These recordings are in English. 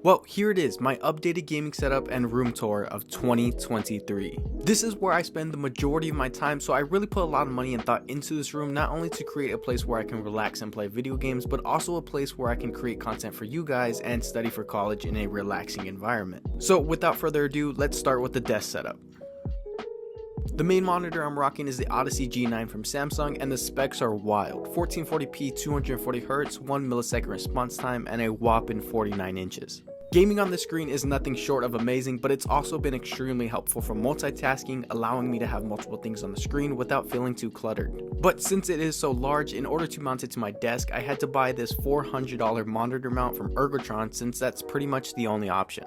Well, here it is, my updated gaming setup and room tour of 2023. This is where I spend the majority of my time, so I really put a lot of money and thought into this room, not only to create a place where I can relax and play video games, but also a place where I can create content for you guys and study for college in a relaxing environment. So without further ado, let's start with the desk setup. The main monitor I'm rocking is the Odyssey G9 from Samsung, and the specs are wild. 1440p 240Hz, 1 millisecond response time, and a whopping 49 inches. Gaming on the screen is nothing short of amazing, but it's also been extremely helpful for multitasking, allowing me to have multiple things on the screen without feeling too cluttered. But since it is so large, in order to mount it to my desk, I had to buy this $400 monitor mount from Ergotron, since that's pretty much the only option.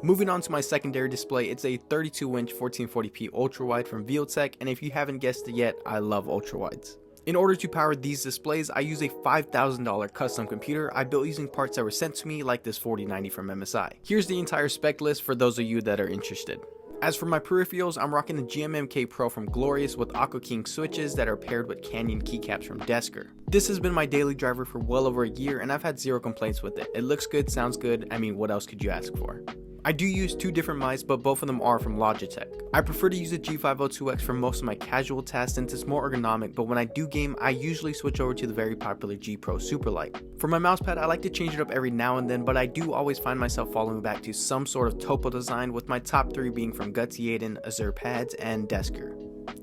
Moving on to my secondary display, it's a 32-inch 1440p ultrawide from Videotek, and if you haven't guessed it yet, I love ultrawides. In order to power these displays, I use a $5,000 custom computer I built using parts that were sent to me, like this 4090 from MSI. Here's the entire spec list for those of you that are interested. As for my peripherals, I'm rocking the GMMK Pro from Glorious with Aqua King switches that are paired with Canyon keycaps from Desker. This has been my daily driver for well over a year, and I've had zero complaints with it. It looks good, sounds good, I mean, what else could you ask for? I do use two different mice, but both of them are from Logitech. I prefer to use the G502X for most of my casual tasks since it's more ergonomic, but when I do game, I usually switch over to the very popular G Pro Superlight. For my mousepad, I like to change it up every now and then, but I do always find myself falling back to some sort of topo design, with my top three being from Gutsy Aiden, Azure Pads, and Desker.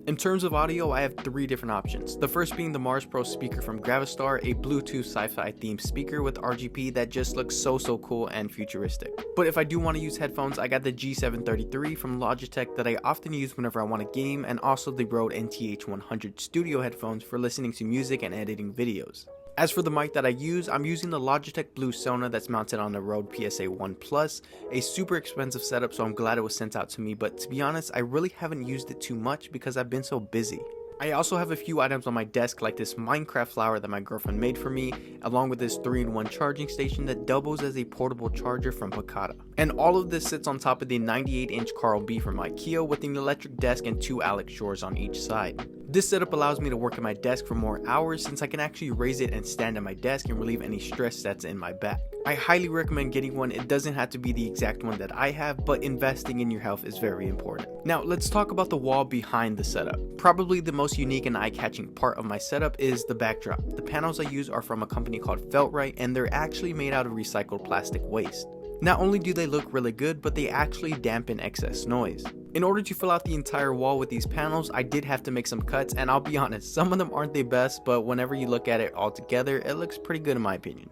In terms of audio, I have three different options. The first being the Mars Pro speaker from Gravistar, a Bluetooth sci-fi themed speaker with RGB that just looks so cool and futuristic. But if I do want to use headphones, I got the G733 from Logitech that I often use whenever I want to game, and also the Rode NTH100 studio headphones for listening to music and editing videos. As for the mic that I use, I'm using the Logitech Blue Sona that's mounted on the Rode PSA 1 Plus, a super expensive setup, so I'm glad it was sent out to me, but to be honest, I really haven't used it too much because I've been so busy. I also have a few items on my desk like this Minecraft flower that my girlfriend made for me, along with this 3-in-1 charging station that doubles as a portable charger from Picata. And all of this sits on top of the 98-inch Carl B from IKEA with an electric desk and two Alex Shores on each side. This setup allows me to work at my desk for more hours since I can actually raise it and stand at my desk and relieve any stress that's in my back. I highly recommend getting one. It doesn't have to be the exact one that I have, but investing in your health is very important. Now let's talk about the wall behind the setup. Probably the most unique and eye-catching part of my setup is the backdrop. The panels I use are from a company called Feltrite, and they're actually made out of recycled plastic waste. Not only do they look really good, but they actually dampen excess noise. In order to fill out the entire wall with these panels, I did have to make some cuts, and I'll be honest, some of them aren't the best, but whenever you look at it all together, it looks pretty good in my opinion.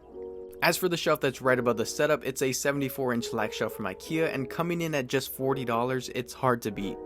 As for the shelf that's right above the setup, it's a 74-inch lag shelf from IKEA, and coming in at just $40, it's hard to beat.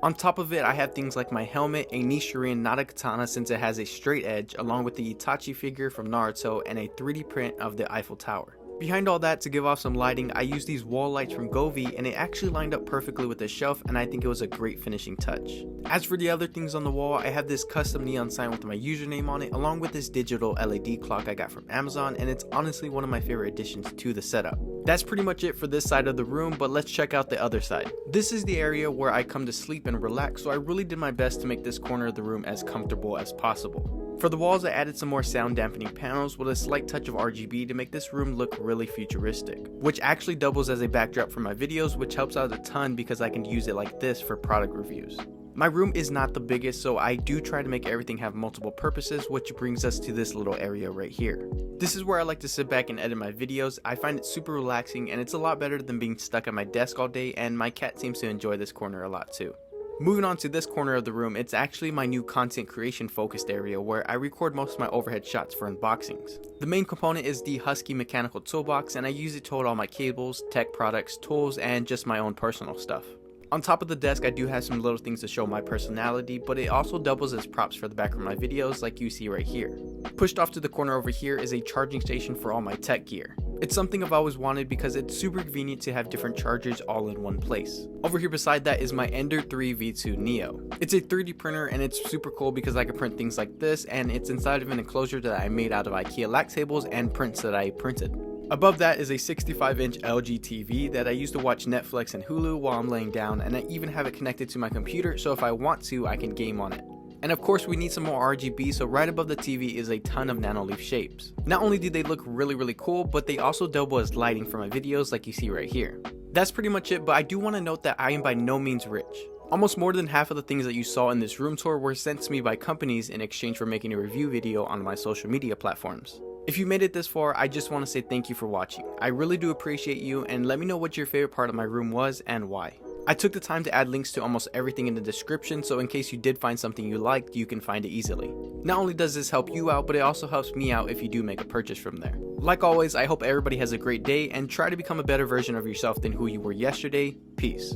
On top of it, I have things like my helmet, a Nichiren, not a katana since it has a straight edge, along with the Itachi figure from Naruto, and a 3D print of the Eiffel Tower. Behind all that, to give off some lighting, I used these wall lights from Govee, and it actually lined up perfectly with the shelf, and I think it was a great finishing touch. As for the other things on the wall, I have this custom neon sign with my username on it, along with this digital LED clock I got from Amazon, and it's honestly one of my favorite additions to the setup. That's pretty much it for this side of the room, but let's check out the other side. This is the area where I come to sleep and relax, so I really did my best to make this corner of the room as comfortable as possible. For the walls, I added some more sound dampening panels with a slight touch of RGB to make this room look really futuristic, which actually doubles as a backdrop for my videos, which helps out a ton because I can use it like this for product reviews. My room is not the biggest, so I do try to make everything have multiple purposes, which brings us to this little area right here. This is where I like to sit back and edit my videos. I find it super relaxing, and it's a lot better than being stuck at my desk all day, and my cat seems to enjoy this corner a lot too. Moving on to this corner of the room, it's actually my new content creation focused area where I record most of my overhead shots for unboxings. The main component is the Husky mechanical toolbox, and I use it to hold all my cables, tech products, tools, and just my own personal stuff. On top of the desk, I do have some little things to show my personality, but it also doubles as props for the back of my videos like you see right here. Pushed off to the corner over here is a charging station for all my tech gear. It's something I've always wanted because it's super convenient to have different chargers all in one place. Over here beside that is my Ender 3 V2 Neo. It's a 3D printer and it's super cool because I can print things like this, and it's inside of an enclosure that I made out of IKEA lac tables and prints that I printed. Above that is a 65-inch LG TV that I use to watch Netflix and Hulu while I'm laying down, and I even have it connected to my computer so if I want to, I can game on it. And of course we need some more RGB, so right above the TV is a ton of nanoleaf shapes. Not only do they look really cool, but they also double as lighting for my videos like you see right here. That's pretty much it, but I do want to note that I am by no means rich. Almost more than half of the things that you saw in this room tour were sent to me by companies in exchange for making a review video on my social media platforms. If you made it this far, I just want to say thank you for watching. I really do appreciate you, and let me know what your favorite part of my room was and why. I took the time to add links to almost everything in the description, so in case you did find something you liked, you can find it easily. Not only does this help you out, but it also helps me out if you do make a purchase from there. Like always, I hope everybody has a great day and try to become a better version of yourself than who you were yesterday. Peace.